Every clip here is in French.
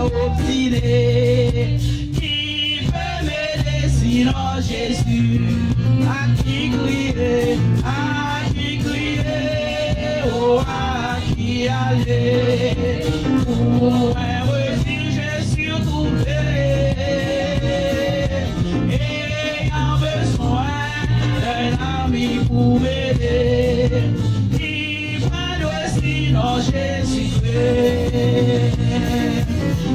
Obstiné, qui peut m'aider sinon Jésus, à qui crier, oh à qui aller, pour un refuge surtrouvé, ayant besoin d'un ami pour m'aider, qui peut sinon Jésus-Christ.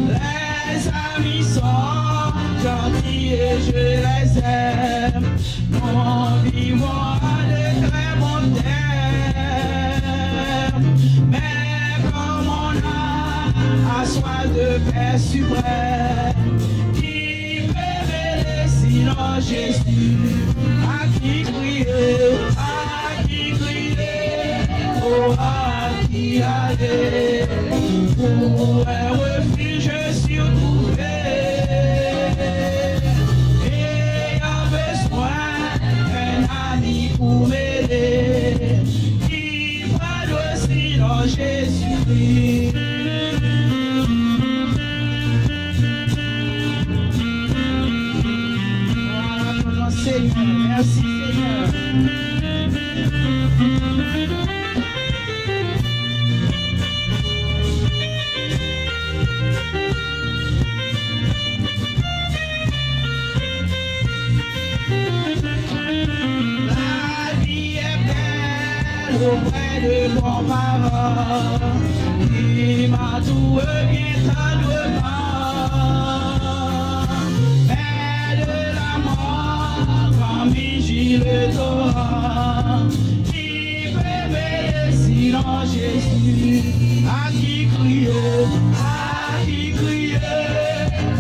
Les amis sont gentils et je les aime. Nous vivons à de très bons termes. Mais comme on a soif de paix suprême, qui peut m'aider sinon Jésus? À qui crier, oh à qui aller, pour un refuge surtrouvé, ayant besoin d'un ami pour m'aider, qui parle sinon Jésus-Christ. Voilà ton nom, Seigneur, merci Seigneur. Auprès de mon parent qui m'a tout bien tendrement, mais de la mort quand vigile le torrent, qui peut m'aider sinon Jésus? À qui crier,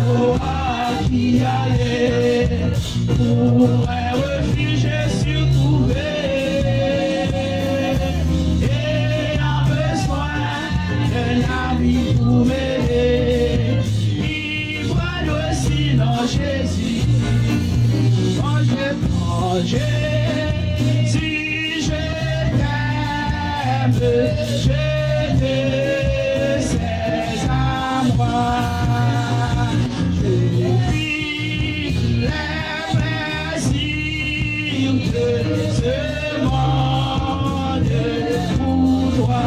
oh à qui aller, pour un refuge surtrouvé, pour m'aider, ivre sinon Jésus. Manger, si je t'aime, je te sais à moi. Je vis les plaisirs de ce monde pour toi.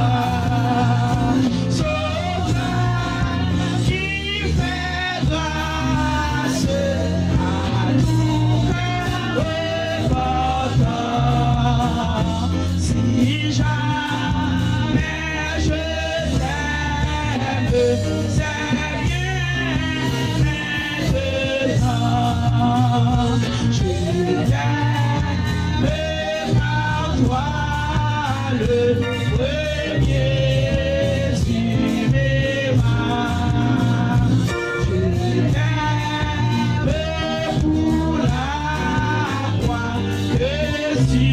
Si jamais je t'aime, c'est bien maintenant. Je t'aime par toi le premier sur mes mains. Je t'aime pour la croix que tu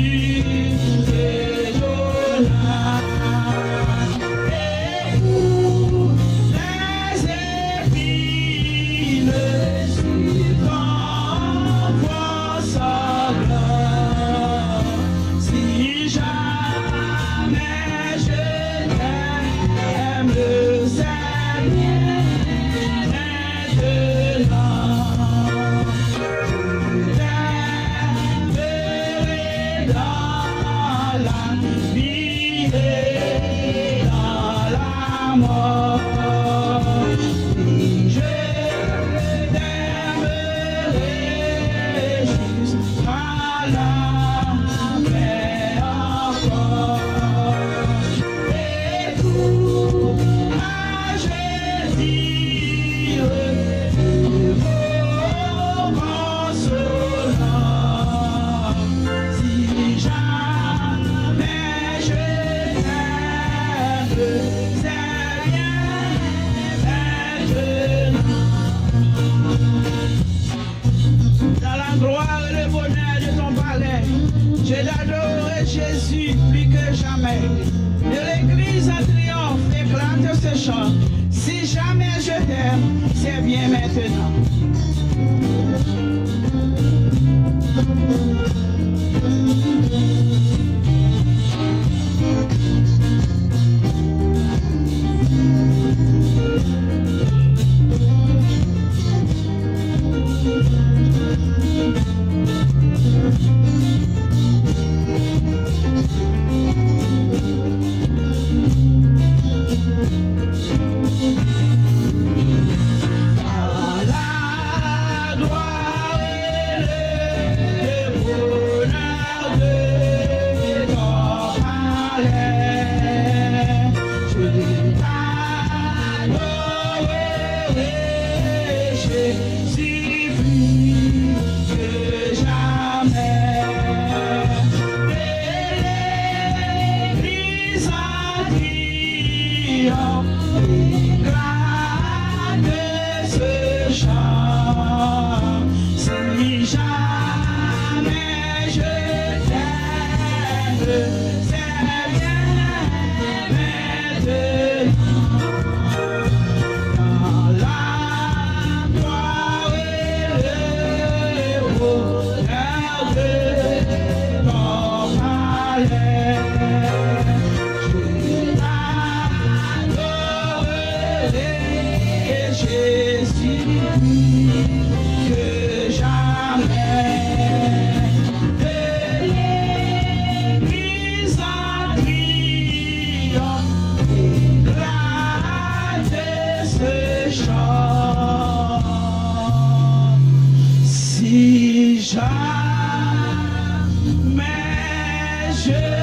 je l'adorerai Jésus plus que jamais. De l'église en triomphe éclate ce chant. Si jamais je t'aime, c'est bien maintenant. Jésus.